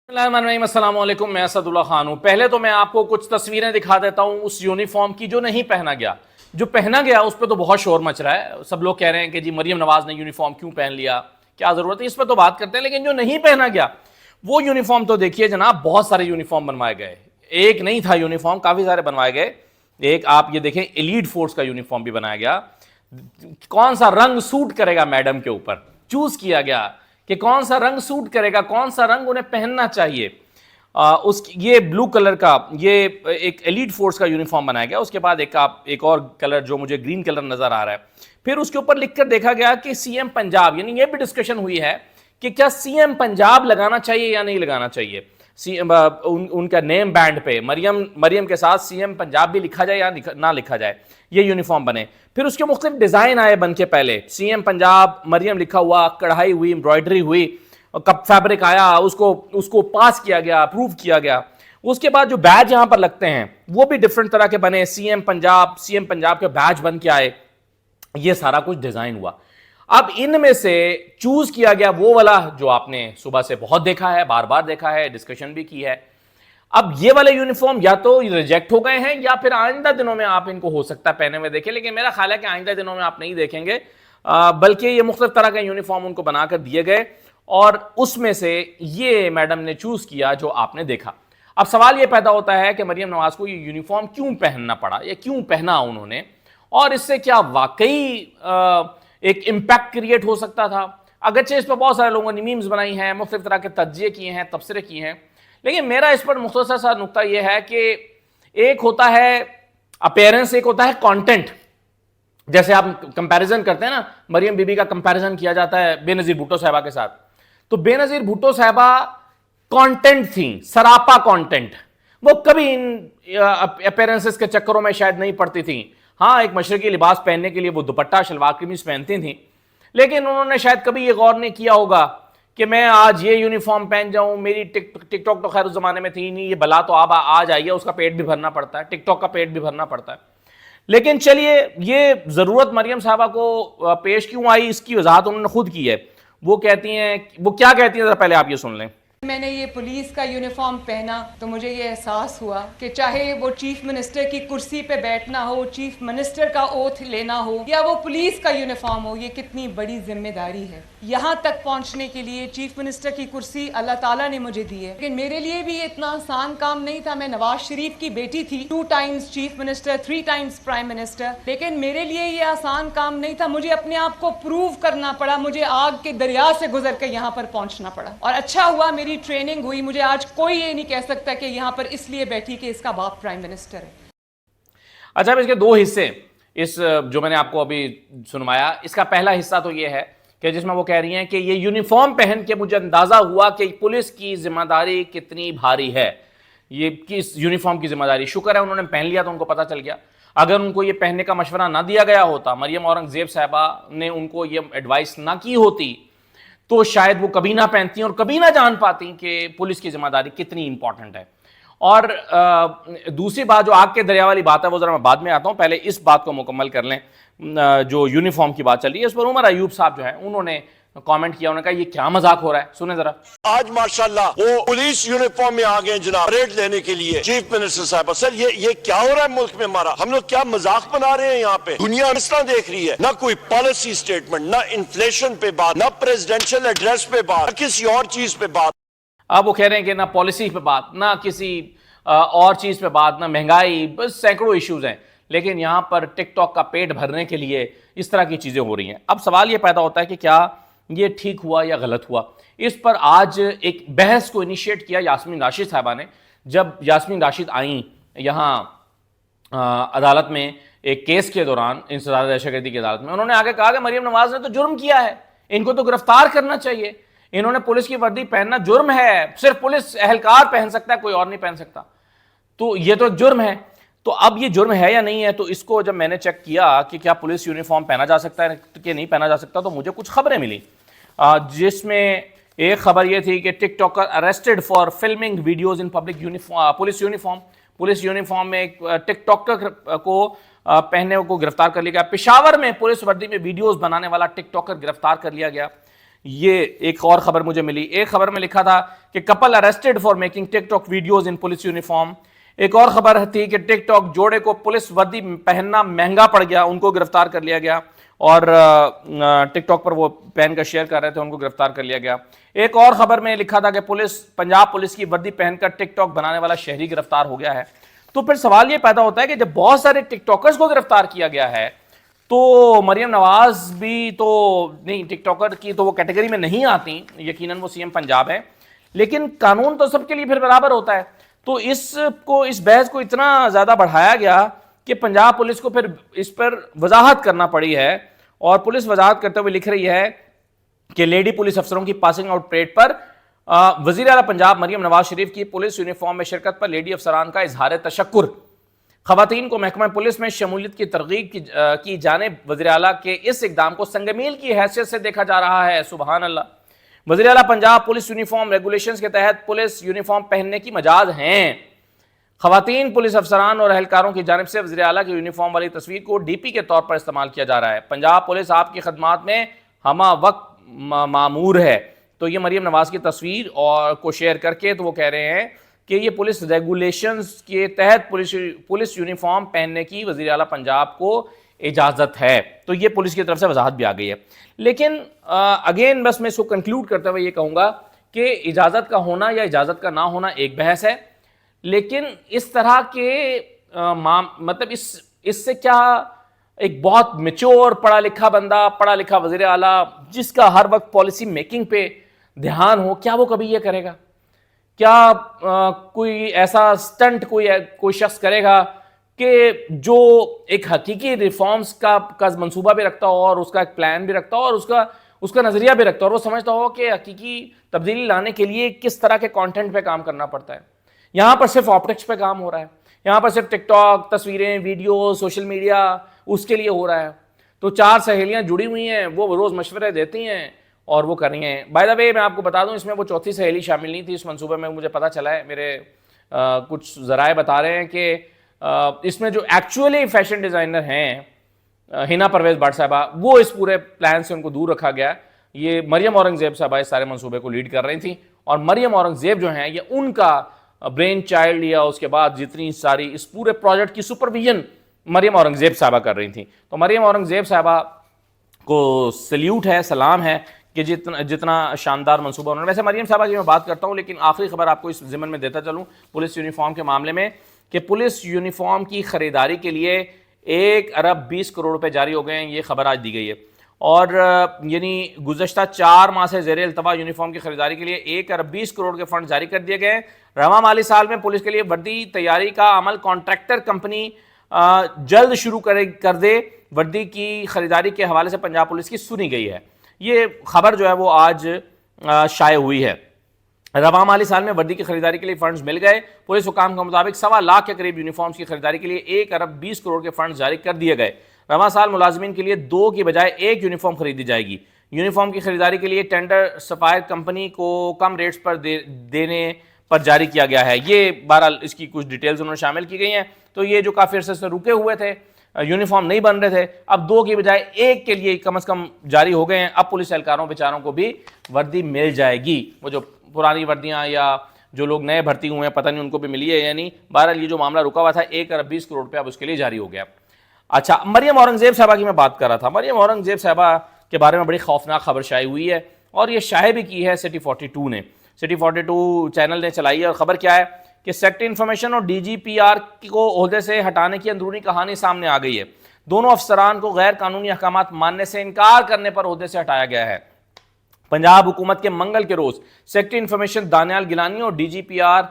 السلام علیکم، میں اسد اللہ خان ہوں۔ پہلے تو میں آپ کو کچھ تصویریں دکھا دیتا ہوں اس یونیفارم کی جو نہیں پہنا گیا۔ جو پہنا گیا اس پہ تو بہت شور مچ رہا ہے، سب لوگ کہہ رہے ہیں کہ جی مریم نواز نے یونیفارم کیوں پہن لیا، کیا ضرورت ہے، اس پہ تو بات کرتے ہیں۔ لیکن جو نہیں پہنا گیا وہ یونیفارم تو دیکھیے جناب، بہت سارے یونیفارم بنوائے گئے، ایک نہیں تھا یونیفارم، کافی سارے بنوائے گئے۔ ایک آپ یہ دیکھیں ایلیٹ فورس کا یونیفارم بھی بنایا گیا۔ کون سا رنگ سوٹ کرے گا میڈم کے اوپر، چوز کیا گیا کہ کون سا رنگ سوٹ کرے گا، کون سا رنگ انہیں پہننا چاہیے۔ یہ بلو کلر کا یہ ایک ایلیٹ فورس کا یونیفارم بنایا گیا۔ اس کے بعد ایک اور کلر جو مجھے گرین کلر نظر آ رہا ہے، پھر اس کے اوپر لکھ کر دیکھا گیا کہ سی ایم پنجاب، یعنی یہ بھی ڈسکشن ہوئی ہے کہ کیا سی ایم پنجاب لگانا چاہیے یا نہیں لگانا چاہیے ان کا نیم بینڈ پہ مریم کے ساتھ سی ایم پنجاب بھی لکھا جائے یا نہ لکھا جائے، یہ یونیفارم بنے۔ پھر اس کے مختلف ڈیزائن آئے بن کے، پہلے سی ایم پنجاب مریم لکھا ہوا، کڑھائی ہوئی، امبرائڈری ہوئی، کپ فیبرک آیا، اس کو پاس کیا گیا، اپروو کیا گیا۔ اس کے بعد جو بیج یہاں پر لگتے ہیں وہ بھی ڈیفرنٹ طرح کے بنے، سی ایم پنجاب کے بیج بن کے آئے، یہ سارا کچھ ڈیزائن ہوا۔ اب ان میں سے چوز کیا گیا وہ والا جو آپ نے صبح سے بہت دیکھا ہے، بار بار دیکھا ہے، ڈسکشن بھی کی ہے۔ اب یہ والے یونیفارم یا تو ریجیکٹ ہو گئے ہیں یا پھر آئندہ دنوں میں آپ ان کو ہو سکتا ہے پہنے ہوئے دیکھیں، لیکن میرا خیال ہے کہ آئندہ دنوں میں آپ نہیں دیکھیں گے، بلکہ یہ مختلف طرح کے یونیفارم ان کو بنا کر دیے گئے، اور اس میں سے یہ میڈم نے چوز کیا جو آپ نے دیکھا۔ اب سوال یہ پیدا ہوتا ہے کہ مریم نواز کو یہ یونیفارم کیوں پہننا پڑا، یا کیوں پہنا انہوں نے، اور اس سے کیا واقعی ایک امپیکٹ کریٹ ہو سکتا تھا۔ اگرچہ اس پہ بہت سارے لوگوں نے میمز بنائی ہیں، مختلف طرح کے تجزیے کیے ہیں، تبصرے کیے ہیں، لیکن میرا اس پر مختصر سا نقطہ یہ ہے کہ ایک ہوتا ہے اپیرنس، ایک ہوتا ہے کانٹینٹ۔ جیسے آپ کمپیریزن کرتے ہیں نا، مریم بی بی کا کمپیریزن کیا جاتا ہے بے نظیر بھٹو صاحبہ کے ساتھ، تو بے نظیر بھٹو صاحبہ کانٹینٹ تھیں، سراپا کانٹینٹ، وہ کبھی ان اپیرنسز کے چکروں میں شاید نہیں پڑتی تھیں۔ ہاں، ایک مشرقی لباس پہننے کے لیے وہ دوپٹہ شلوار قمیض پہنتی تھیں، لیکن انہوں نے شاید کبھی یہ غور نہیں کیا ہوگا کہ میں آج یہ یونیفارم پہن جاؤں، میری ٹک ٹاک تو خیر اس زمانے میں تھی نہیں، یہ بلا تو اب آ جائیے، اس کا پیٹ بھی بھرنا پڑتا ہے، ٹک ٹاک کا پیٹ بھی بھرنا پڑتا ہے۔ لیکن چلیے، یہ ضرورت مریم صاحبہ کو پیش کیوں آئی، اس کی وضاحت انہوں نے خود کی ہے۔ وہ کیا کہتی ہیں ذرا پہلے آپ یہ سن لیں۔ میں نے یہ پولیس کا یونیفارم پہنا تو مجھے یہ احساس ہوا کہ چاہے وہ چیف منسٹر کی کرسی پہ بیٹھنا ہو، چیف منسٹر کا اوتھ لینا ہو، یا وہ پولیس کا یونیفارم ہو، یہ کتنی بڑی ذمہ داری ہے۔ یہاں تک پہنچنے کے لیے چیف منسٹر کی کرسی اللہ تعالیٰ نے مجھے دی ہے، لیکن میرے لیے بھی اتنا آسان کام نہیں تھا۔ میں نواز شریف کی بیٹی تھی، 2 Times chief minister, 3 Times prime minister, لیکن میرے لیے یہ آسان کام نہیں تھا۔ مجھے اپنے آپ کو پروو کرنا پڑا، مجھے آگ کے دریا سے گزر کے یہاں پر پہنچنا پڑا، اور اچھا ہوا میری ٹریننگ ہوئی۔ مجھے آج کوئی یہ نہیں کہہ سکتا کہ یہاں پر اس لیے بیٹھی کہ اس کا باپ پرائم منسٹر ہے۔ اچھا، اب اس کے 2 حصے، اس جو میں نے آپ کو ابھی سنوایا، اس کا پہلا حصہ تو یہ ہے کہ جس میں وہ کہہ رہی ہیں کہ یہ یونیفارم پہن کے مجھے اندازہ ہوا کہ پولیس کی ذمہ داری کتنی بھاری ہے، یہ کس یونیفارم کی ذمہ داری۔ شکر ہے انہوں نے پہن لیا تو ان کو پتہ چل گیا۔ اگر ان کو یہ پہننے کا مشورہ نہ دیا گیا ہوتا، مریم اورنگزیب صاحبہ نے ان کو یہ ایڈوائس نہ کی ہوتی، تو شاید وہ کبھی نہ پہنتی اور کبھی نہ جان پاتی کہ پولیس کی ذمہ داری کتنی امپورٹنٹ ہے۔ اور دوسری بات جو آگ کے دریا والی بات ہے وہ ذرا میں بعد میں آتا ہوں، پہلے اس بات کو مکمل کر لیں۔ جو یونیفارم کی بات چل رہی ہے اس پر عمر ایوب صاحب جو ہیں انہوں نے کامنٹ کیا، انہوں نے کہا یہ کیا مذاق ہو رہا ہے، سنیں ذرا۔ آج ماشاءاللہ وہ پولیس یونیفارم میں آ گئے جناب، پریڈ لینے کے لیے چیف منسٹر صاحب۔ سر یہ کیا ہو رہا ہے ملک میں ہمارا؟ ہم لوگ کیا مذاق بنا رہے ہیں یہاں پہ؟ دنیا اس طرح دیکھ رہی ہے، نہ کوئی پالیسی سٹیٹمنٹ، نہ انفلیشن پہ بات، نہ پریزیڈنشل ایڈریس پہ بات، نہ کسی اور چیز پہ بات۔ اب وہ کہہ رہے ہیں کہ نہ پالیسی پہ بات، نہ کسی اور چیز پہ بات، نہ مہنگائی، بس سینکڑوں ایشوز ہیں، لیکن یہاں پر ٹک ٹاک کا پیٹ بھرنے کے لیے اس طرح کی چیزیں ہو رہی ہیں۔ اب سوال یہ پیدا ہوتا ہے کہ کیا یہ ٹھیک ہوا یا غلط ہوا؟ اس پر آج ایک بحث کو انیشیٹ کیا یاسمین راشد صاحبہ نے۔ جب یاسمین راشد آئیں یہاں عدالت میں ایک کیس کے دوران، انسداد دہشت گردی کی عدالت میں، انہوں نے آگے کہا کہ مریم نواز نے تو جرم کیا ہے، ان کو تو گرفتار کرنا چاہیے، انہوں نے پولیس کی وردی پہننا جرم ہے، صرف پولیس اہلکار پہن سکتا ہے، کوئی اور نہیں پہن سکتا، تو یہ تو جرم ہے۔ تو اب یہ جرم ہے یا نہیں ہے، تو اس کو جب میں نے چیک کیا کہ کیا پولیس یونیفارم پہنا جا سکتا ہے کہ نہیں پہنا جا سکتا، تو مجھے کچھ خبریں ملی، جس میں ایک خبر یہ تھی کہ TikToker arrested for filming videos in public police uniform میں ایک ٹک ٹاکر کو پہننے کو گرفتار کر لیا گیا۔ پشاور میں پولیس وردی میں ویڈیوز بنانے والا ٹک ٹاکر گرفتار کر لیا گیا۔ یہ ایک اور خبر مجھے ملی. ایک خبر میں لکھا تھا کہ couple arrested for making TikTok videos in police uniform. ایک اور خبر تھی کہ ٹک ٹاک جوڑے کو پولیس وردی پہننا مہنگا پڑ گیا, ان کو گرفتار کر لیا گیا, اور ٹک ٹاک پر وہ پہن کر شیئر کر رہے تھے, ان کو گرفتار کر لیا گیا. ایک اور خبر میں لکھا تھا کہ پنجاب پولیس کی وردی پہن کر ٹک ٹاک بنانے والا شہری گرفتار ہو گیا ہے. تو پھر سوال یہ پیدا ہوتا ہے کہ جب بہت سارے ٹک ٹاکرز کو گرفتار کیا گیا ہے تو مریم نواز بھی تو نہیں, ٹک ٹاکر کی تو وہ کیٹیگری میں نہیں آتی, یقیناً وہ سی ایم پنجاب ہے, لیکن قانون تو سب کے لیے پھر برابر ہوتا ہے. تو اس بحث کو اتنا زیادہ بڑھایا گیا کہ پنجاب پولیس کو پھر اس پر وضاحت کرنا پڑی ہے, اور پولیس وضاحت کرتے ہوئے لکھ رہی ہے کہ لیڈی پولیس افسروں کی پاسنگ آؤٹ پریڈ پر وزیر اعلیٰ پنجاب مریم نواز شریف کی پولیس یونیفارم میں شرکت پر لیڈی افسران کا اظہار تشکر. خواتین کو محکمہ پولیس میں شمولیت کی ترغیب کی جانب وزیر اعلیٰ کے اس اقدام کو سنگ میل کی حیثیت سے دیکھا جا رہا ہے. سبحان اللہ. وزیر اعلیٰ پنجاب پولیس یونیفارم ریگولیشنز کے تحت پولیس یونیفارم پہننے کی مجاز ہیں. خواتین پولیس افسران اور اہلکاروں کی جانب سے وزیر اعلیٰ کی یونیفارم والی تصویر کو ڈی پی کے طور پر استعمال کیا جا رہا ہے. پنجاب پولیس آپ کی خدمات میں ہمہ وقت مامور ہے. تو یہ مریم نواز کی تصویر اور کو شیئر کر کے تو وہ کہہ رہے ہیں کہ یہ پولیس ریگولیشنز کے تحت پولیس یونیفارم پہننے کی وزیر اعلیٰ پنجاب کو اجازت ہے. تو یہ پولیس کی طرف سے وضاحت بھی آ گئی ہے. لیکن اگین بس میں اس کو کنکلوڈ کرتے ہوئے یہ کہوں گا کہ اجازت کا ہونا یا اجازت کا نہ ہونا ایک بحث ہے, لیکن اس طرح کے مطلب اس سے کیا ایک بہت میچور پڑھا لکھا بندہ, پڑھا لکھا وزیر اعلیٰ جس کا ہر وقت پالیسی میکنگ پہ دھیان ہو, کیا وہ کبھی یہ کرے گا؟ کیا کوئی ایسا سٹنٹ کوئی شخص کرے گا کہ جو ایک حقیقی ریفارمز کا منصوبہ بھی رکھتا ہو اور اس کا ایک پلان بھی رکھتا ہو اور اس کا نظریہ بھی رکھتا ہو, اور وہ سمجھتا ہو کہ حقیقی تبدیلی لانے کے لیے کس طرح کے کانٹینٹ پہ کام کرنا پڑتا ہے. یہاں پر صرف آپٹکس پہ کام ہو رہا ہے, یہاں پر صرف ٹک ٹاک, تصویریں, ویڈیو, سوشل میڈیا اس کے لیے ہو رہا ہے. تو 4 سہیلیاں جڑی ہوئی ہیں, وہ روز مشورے دیتی ہیں اور وہ کر رہی ہیں. بائی دا وے میں آپ کو بتا دوں اس میں وہ چوتھی سہیلی شامل نہیں تھی اس منصوبے میں, مجھے پتا چلا ہے, میرے کچھ ذرائع بتا رہے ہیں کہ اس میں جو ایکچولی فیشن ڈیزائنر ہیں ہنا پرویز بٹ صاحبہ, وہ اس پورے پلان سے ان کو دور رکھا گیا. یہ مریم اورنگزیب صاحبہ اس سارے منصوبے کو لیڈ کر رہی تھیں, اور مریم اورنگزیب جو ہیں یہ ان کا برین چائلڈ, یا اس کے بعد جتنی ساری اس پورے پروجیکٹ کی سپرویژن مریم اورنگزیب صاحبہ کر رہی تھیں. تو مریم اورنگزیب صاحبہ کو سلیوٹ ہے, سلام ہے کہ جتنا شاندار منصوبہ انہوں نے. ویسے مریم صاحبہ کی میں بات کرتا ہوں, لیکن آخری خبر آپ کو اس ضمن میں دیتا چلوں پولیس یونیفارم کے معاملے میں کہ پولیس یونیفارم کی خریداری کے لیے 1 ارب 20 کروڑ روپے جاری ہو گئے ہیں. یہ خبر آج دی گئی ہے, اور یعنی گزشتہ 4 ماہ سے زیر التوا یونیفارم کی خریداری کے لیے 1 ارب 20 کروڑ کے فنڈ جاری کر دیے گئے ہیں. رواں مالی سال میں پولیس کے لیے وردی تیاری کا عمل کانٹریکٹر کمپنی جلد شروع کر دے. وردی کی خریداری کے حوالے سے پنجاب پولیس کی سنی گئی ہے. یہ خبر جو ہے وہ آج شائع ہوئی ہے. رواں مالی سال میں وردی کی خریداری کے لیے فنڈز مل گئے. پولیس حکام کے مطابق 1.25 لاکھ کے قریب یونیفارمز کی خریداری کے لیے 1 ارب 20 کروڑ کے فنڈز جاری کر دیے گئے. رواں سال ملازمین کے لیے 2 کی بجائے 1 یونیفارم خریدی جائے گی. یونیفارم کی خریداری کے لیے ٹینڈر سپائر کمپنی کو کم ریٹس پر دینے پر جاری کیا گیا ہے. یہ بہرحال اس کی کچھ ڈیٹیلز انہوں نے شامل کی گئی ہیں. تو یہ جو کافی عرصے سے رکے ہوئے تھے, یونیفارم نہیں بن رہے تھے, اب 2 کی بجائے 1 کے لیے کم از کم جاری ہو گئے ہیں. اب پولیس اہلکاروں بیچاروں کو بھی وردی مل جائے گی. وہ جو پرانی وردیاں یا جو لوگ نئے بھرتی ہوئے ہیں پتہ نہیں ان کو بھی ملی ہے یا نہیں. بہرحال یہ جو معاملہ رکا ہوا تھا 1 ارب 20 کروڑ روپے اب اس کے لیے جاری ہو گیا. اچھا, مریم اورنگزیب صاحبہ کی میں بات کر رہا تھا. مریم اورنگزیب صاحبہ کے بارے میں بڑی خوفناک خبر شائع ہوئی ہے, اور یہ شائع بھی کی ہے سٹی 42 نے. سٹی 42 چینل نے چلائی ہے, اور خبر کیا ہے کہ سیکٹری انفارمیشن اور ڈی جی پی آر کو عہدے سے ہٹانے کی اندرونی کہانی سامنے آ گئی ہے. دونوں افسران کو غیر قانونی احکامات ماننے سے انکار کرنے پر عہدے سے ہٹایا گیا ہے. پنجاب حکومت کے منگل کے روز سیکٹری انفارمیشن دانیال گیلانی اور D G P R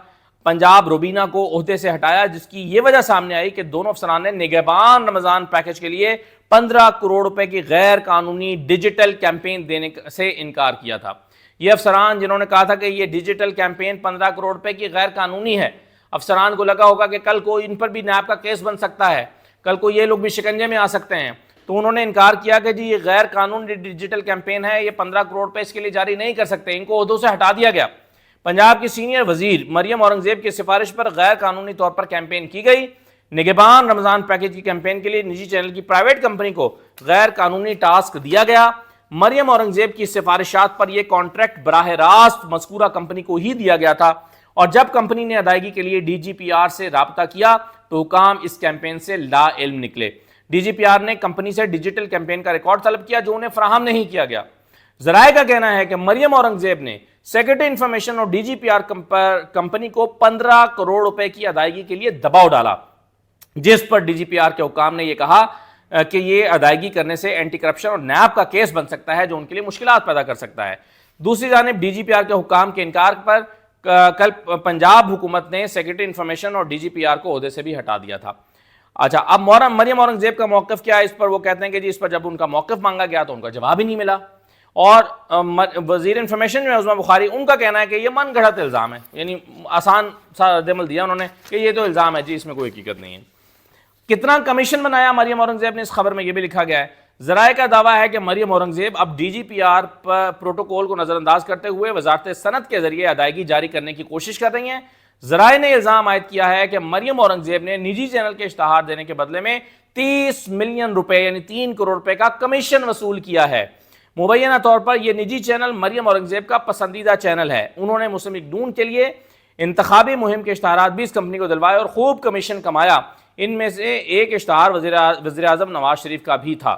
Punjab Rubina کو عہدے سے ہٹایا, جس کی یہ وجہ سامنے آئی کہ دونوں افسران نے نگہبان رمضان پیکج کے لیے 15 کروڑ روپے کی غیر قانونی ڈیجیٹل کیمپین دینے سے انکار کیا تھا. یہ افسران جنہوں نے کہا تھا کہ یہ ڈیجیٹل کیمپین 15 کروڑ روپے کی غیر قانونی ہے, افسران کو لگا ہوگا کہ کل کو ان پر بھی نیب کا کیس بن سکتا ہے, کل کو یہ لوگ بھی شکنجے میں آ سکتے ہیں. تو انہوں نے انکار کیا کہ جی یہ غیر قانونی ڈیجیٹل کیمپین ہے, یہ 15 کروڑ روپے اس کے لیے جاری نہیں کر سکتے. ان کو عہدوں سے ہٹا دیا گیا. پنجاب کی سینئر وزیر مریم اورنگزیب کی سفارش پر غیر قانونی طور پر کیمپین کی گئی. نگہبان رمضان پیکج کی کیمپین کے لیے نجی چینل کی پرائیویٹ کمپنی کو غیر قانونی ٹاسک دیا گیا. مریم اورنگزیب کی سفارشات پر یہ کانٹریکٹ براہ راست مذکورہ کمپنی کو ہی دیا گیا تھا، اور جب کمپنی نے ادائیگی کے لیے ڈی جی پی آر سے رابطہ کیا تو حکام اس کیمپین سے لا علم نکلے۔ ڈی جی پی آر نے کمپنی سے ڈیجیٹل کیمپین کا ریکارڈ طلب کیا جو انہیں فراہم نہیں کیا گیا۔ ذرائع کا کہنا ہے کہ مریم اورنگزیب نے سیکرٹری انفارمیشن اور D G P R company کو 15 کروڑ روپے کی ادائیگی کے لیے دباؤ ڈالا، جس پر ڈی جی پی آر کے حکام نے یہ کہا کہ یہ ادائیگی کرنے سے اینٹی کرپشن اور نیب کا کیس بن سکتا ہے جو ان کے لیے مشکلات پیدا کر سکتا ہے۔ دوسری جانب ڈی جی پی آر کے حکام کے انکار پر کل پنجاب حکومت نے سیکرٹری انفارمیشن اور ڈی جی پی آر کو عہدے سے بھی ہٹا دیا تھا۔ اچھا، اب مریم اورنگزیب کا موقف کیا ہے اس پر؟ وہ کہتے ہیں کہ جی اس پر جب ان کا موقف مانگا گیا تو ان کا جواب ہی نہیں ملا، اور وزیر انفارمیشن جو ہے عظمیٰ بخاری، ان کا کہنا ہے کہ یہ من گھڑت الزام ہے، یعنی آسان سا رد عمل دیا انہوں نے کہ یہ تو الزام ہے جی، اس میں کوئی حقیقت نہیں ہے۔ کتنا کمیشن بنایا مریم اورنگزیب نے، اس خبر میں یہ بھی لکھا گیا ہے۔ ذرائع کا دعویٰ ہے کہ مریم اورنگزیب اب D G P R protocol کو نظر انداز کرتے ہوئے وزارت صنعت کے ذریعے ادائیگی جاری کرنے کی کوشش کر رہی ہیں۔ ذرائع نے الزام عائد کیا ہے کہ مریم اورنگزیب نے نجی چینل کے اشتہار دینے کے بدلے میں 30 ملین روپے یعنی 3 کروڑ روپے کا کمیشن وصول کیا ہے۔ مبینہ طور پر یہ نجی چینل مریم اورنگزیب کا پسندیدہ چینل ہے۔ انہوں نے مسلم لیگ نون کے لیے انتخابی مہم کے اشتہارات بھی اس کمپنی کو دلوائے اور خوب کمیشن کمایا۔ ان میں سے ایک اشتہار وزیر اعظم نواز شریف کا بھی تھا۔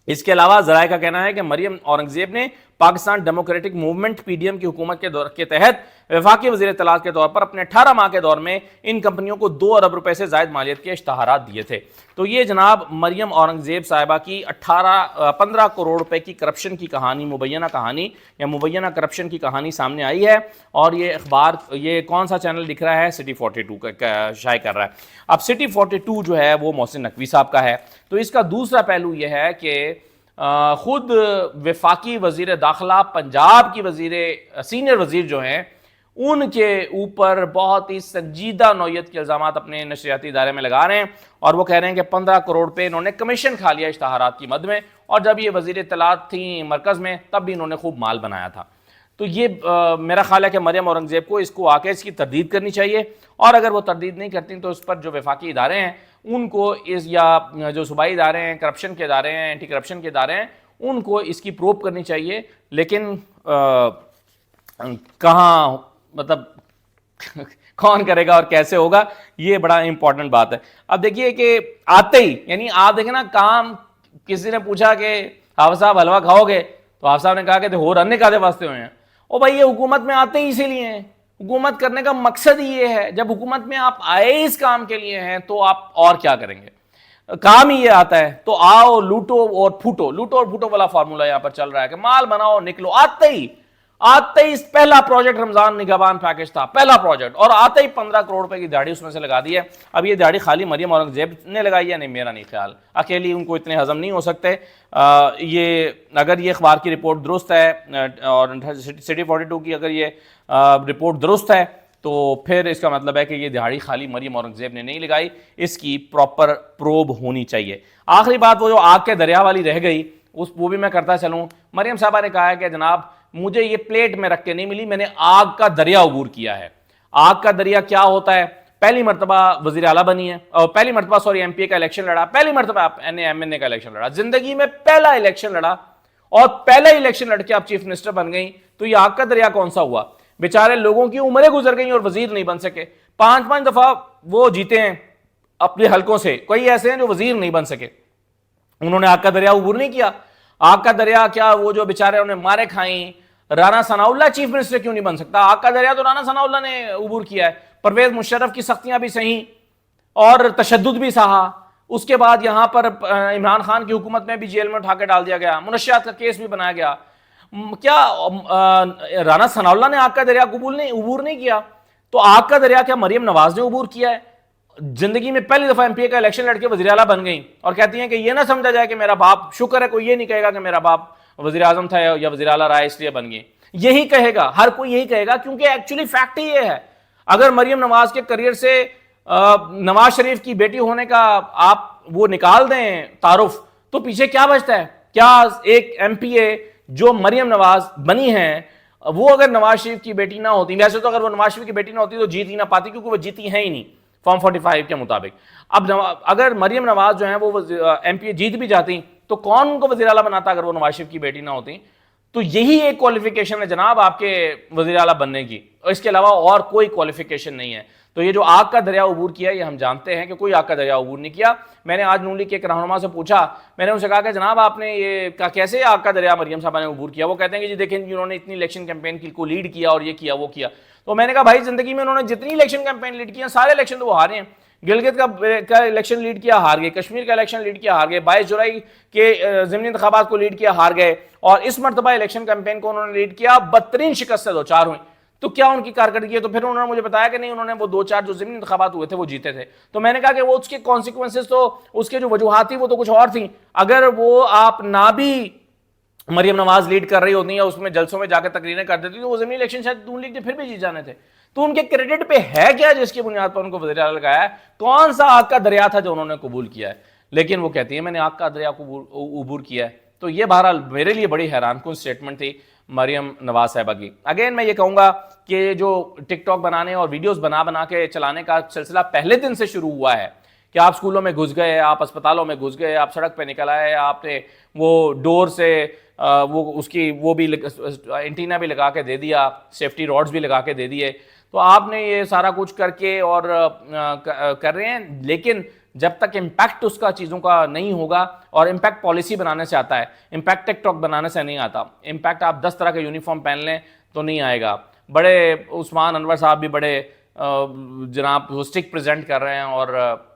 اس کے علاوہ ذرائع کا کہنا ہے کہ مریم اورنگزیب نے Pakistan Democratic Movement P D M کی حکومت کے تحت وفاقی وزیر اطلاعات کے طور پر اپنے 18 ماہ کے دور میں ان کمپنیوں کو 2 ارب روپے سے زائد مالیت کے اشتہارات دیے تھے۔ تو یہ جناب مریم اورنگزیب صاحبہ کی 15 کروڑ روپے کی کرپشن کی کہانی، مبینہ کہانی یا مبینہ کرپشن کی کہانی سامنے آئی ہے، اور یہ اخبار، یہ کون سا چینل دکھ رہا ہے؟ سٹی 42 کا شائع کر رہا ہے۔ اب سٹی 42 جو ہے وہ محسن نقوی صاحب کا ہے۔ تو اس کا دوسرا پہلو یہ ہے کہ خود وفاقی وزیر داخلہ پنجاب کی سینئر وزیر جو ہیں، ان کے اوپر بہت ہی سنجیدہ نوعیت کے الزامات اپنے نشریاتی ادارے میں لگا رہے ہیں، اور وہ کہہ رہے ہیں کہ 15 کروڑ پہ انہوں نے کمیشن کھا لیا اشتہارات کی مد میں، اور جب یہ وزیر اطلاعات تھیں مرکز میں تب بھی انہوں نے خوب مال بنایا تھا۔ تو یہ میرا خیال ہے کہ مریم اورنگزیب کو اس کو آ کے اس کی تردید کرنی چاہیے، اور اگر وہ تردید نہیں کرتی تو اس پر جو وفاقی ادارے ہیں ان کو یا جو صوبائی ادارے ہیں، کرپشن کے ادارے ہیں، اینٹی کرپشن کے ادارے ہیں، ان کو اس کی پروب کرنی چاہیے۔ لیکن کہاں، مطلب کون کرے گا اور کیسے ہوگا، یہ بڑا امپورٹنٹ بات ہے۔ اب دیکھیے کہ آتے ہی، یعنی آپ دیکھیں نا، کام کسی نے پوچھا کہ حافظ صاحب حلوہ کھاؤ گے، تو حافظ صاحب نے کہا کہ ہو رہنے کادے واسطے ہوئے ہیں۔ او بھائی، یہ حکومت میں آتے ہی اسی لیے ہیں، حکومت کرنے کا مقصد ہی یہ ہے۔ جب حکومت میں آپ آئے اس کام کے لیے ہیں تو آپ اور کیا کریں گے؟ کام ہی یہ آتا ہے، تو آؤ لوٹو اور پھوٹو، لوٹو اور پھوٹو والا فارمولا یہاں پر چل رہا ہے کہ مال بناؤ نکلو۔ آتے ہی پہلا پروجیکٹ رمضان نگہبان پیکج تھا، پہلا پروجیکٹ، اور آتے ہی 15 کروڑ روپے کی دہاڑی اس میں سے لگا دی ہے۔ اب یہ دہاڑی خالی مریم اورنگزیب نے لگائی ہے؟ نہیں، میرا نہیں خیال، اکیلی ان کو اتنے ہضم نہیں ہو سکتے۔ یہ اگر یہ اخبار کی رپورٹ درست ہے، اور سٹی 42 کی اگر یہ رپورٹ درست ہے، تو پھر اس کا مطلب ہے کہ یہ دہاڑی خالی مریم اورنگزیب نے نہیں لگائی، اس کی پراپر پروب ہونی چاہیے۔ آخری بات وہ جو آگ کے دریا والی رہ گئی، وہ بھی میں کرتا چلوں۔ مریم صاحبہ نے کہا ہے کہ جناب مجھے یہ پلیٹ میں رکھ کے نہیں ملی، میں نے آگ کا دریا عبور کیا ہے۔ آگ کا دریا کیا ہوتا ہے؟ پہلی مرتبہ وزیر اعلیٰ بنی ہے، اور پہلی مرتبہ ایم پی کا الیکشن لڑا، پہلی مرتبہ آپ ایم این اے کا الیکشن لڑا، زندگی میں پہلا الیکشن لڑا، اور پہلا الیکشن لڑ کے آپ چیف منسٹر بن گئی، تو یہ آگ کا دریا کون سا ہوا؟ بیچارے لوگوں کی عمریں گزر گئیں اور وزیر نہیں بن سکے۔ 5 دفعہ وہ جیتے ہیں اپنے حلقوں سے، کوئی ایسے ہیں جو وزیر نہیں بن سکے۔ انہوں نے آگ کا دریا عبور نہیں کیا۔ آگ کا دریا کیا وہ جو بیچارے انہیں مارے کھائیں، رانا ثناء اللہ چیف منسٹر کیوں نہیں بن سکتا؟ آگ کا دریا تو رانا ثناء اللہ نے عبور کیا ہے۔ پرویز مشرف کی سختیاں بھی سہیں اور تشدد بھی سہا، اس کے بعد یہاں پر عمران خان کی حکومت میں بھی جیل میں اٹھا کے ڈال دیا گیا، منشیات کا کیس بھی بنایا گیا۔ کیا رانا ثناء اللہ نے آگ کا دریا عبور نہیں کیا؟ تو آگ کا دریا کیا مریم نواز نے عبور کیا ہے؟ زندگی میں پہلی دفعہ ایم پی اے کا الیکشن لڑ کے وزیر اعلیٰ بن گئی، اور کہتی ہیں کہ یہ نہ سمجھا جائے کہ میرا باپ، شکر ہے کوئی یہ نہیں کہے گا کہ میرا باپ وزیر اعظم تھا یا وزیر اعلیٰ رہا اس لیے بن گئی۔ یہی کہے گا، ہر کوئی یہی کہے گا، کیونکہ ایکچولی فیکٹ ہی یہ ہے۔ اگر مریم نواز کے کریئر سے نواز شریف کی بیٹی ہونے کا آپ وہ نکال دیں تعارف، تو پیچھے کیا بچتا ہے؟ کیا ایک ایم پی اے جو مریم نواز بنی ہیں، وہ اگر نواز شریف کی بیٹی نہ ہوتی، ویسے تو اگر وہ نواز شریف کی بیٹی نہ ہوتی تو جیت ہی نہ پاتی، کیونکہ وہ جیتی ہیں ہی نہیں فارم 45 کے مطابق۔ اب اگر مریم نواز جو ہیں وہ ایم پی اے جیت بھی جاتی تو کون ان کو وزیر اعلیٰ بناتا اگر وہ نواز شریف کی بیٹی نہ ہوتی؟ تو یہی ایک کوالیفیکیشن ہے جناب آپ کے وزیر اعلیٰ بننے کی، اور اس کے علاوہ اور کوئی کوالیفیکیشن نہیں ہے۔ تو یہ جو آگ کا دریا عبور کیا یہ ہم جانتے ہیں کہ کوئی آگ کا دریا عبور نہیں کیا۔ میں نے آج نون لیگ کے ایک رہنما سے پوچھا، میں نے ان سے کہا کہ جناب آپ نے یہ کیسے آگ کا دریا مریم صاحبہ نے عبور کیا؟ وہ کہتے ہیں کہ جی دیکھیں انہوں نے اتنی الیکشن کیمپین کو لیڈ کیا اور یہ کیا وہ کیا۔ تو میں نے کہا بھائی زندگی میں انہوں نے جتنی الیکشن کیمپین لیڈ کیا سارے الیکشن تو وہ ہارے ہیں۔ گلگت کا الیکشن لیڈ کیا ہار گئے، کشمیر کا الیکشن لیڈ کیا ہار گئے، 22 جولائی کے ضمنی انتخابات کو لیڈ کیا ہار گئے، اور اس مرتبہ الیکشن کیمپین کو انہوں نے لیڈ کیا، بدترین شکست سے دوچار ہوئیں۔ تو کیا ان کی کارکردگی ہے؟ تو پھر انہوں نے مجھے بتایا کہ نہیں، انہوں نے وہ 2-4 جو ضمنی انتخابات ہوئے تھے وہ جیتے تھے۔ تو میں نے کہا کہ وہ اس کے کانسیکوینسز تو اس کے جو وجوہات تھی وہ تو کچھ اور تھیں۔ اگر وہ آپ نہ بھی مریم نواز لیڈ کر رہی ہوتی یا اس میں جلسوں میں جا کے تقریریں کر دیتی تو وہ ضمنی الیکشن شاید نون لیگ نے پھر بھی جیت جانے تھے۔ تو ان کے کریڈٹ پہ ہے کیا جس کی بنیاد پر ان کو وزیر اعلیٰ لگایا ہے؟ کون سا آگ کا دریا تھا جو انہوں نے قبول کیا ہے؟ لیکن وہ کہتی ہیں میں نے آگ کا دریا کو عبور کیا ہے۔ تو یہ بہرحال میرے لیے بڑی حیران کن سٹیٹمنٹ تھی مریم نواز صاحبہ کی۔ اگین میں یہ کہوں گا کہ جو ٹک ٹاک بنانے اور ویڈیوز بنا کے چلانے کا سلسلہ پہلے دن سے شروع ہوا ہے کہ آپ اسکولوں میں گھس گئے، آپ اسپتالوں میں گھس گئے، آپ سڑک پہ نکل آئے، آپ نے وہ ڈور سے وہ بھی اینٹینا بھی لگا کے دے دیا، سیفٹی راڈز بھی لگا کے دے دیے، تو آپ نے یہ سارا کچھ کر کے اور کر رہے ہیں، لیکن جب تک امپیکٹ اس کا چیزوں کا نہیں ہوگا، اور امپیکٹ پالیسی بنانے سے آتا ہے، امپیکٹ ٹک ٹاک بنانے سے نہیں آتا۔ امپیکٹ آپ 10 طرح کے یونیفارم پہن لیں تو نہیں آئے گا۔ بڑے عثمان انور صاحب بھی بڑے جناب وہ اسٹک پریزنٹ کر رہے ہیں اور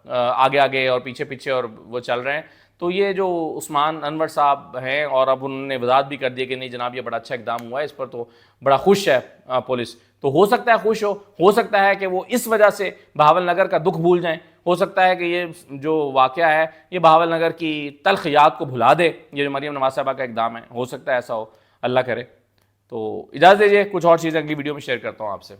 آگے آگے اور پیچھے پیچھے اور وہ چل رہے ہیں۔ تو یہ جو عثمان انور صاحب ہیں اور اب انہوں نے وضاحت بھی کر دی کہ نہیں جناب یہ بڑا اچھا اقدام ہوا ہے، اس پر تو بڑا خوش ہے پولیس، تو ہو سکتا ہے خوش ہو سکتا ہے کہ وہ اس وجہ سے بہاول نگر کا دکھ بھول جائیں، ہو سکتا ہے کہ یہ جو واقعہ ہے یہ بہاول نگر کی تلخ یاد کو بھلا دے، یہ جو مریم نواز صاحبہ کا اقدام ہے، ہو سکتا ہے ایسا ہو، اللہ کرے۔ تو اجازت دیجیے کچھ اور چیزیں اگلی ویڈیو میں شیئر کرتا ہوں آپ سے۔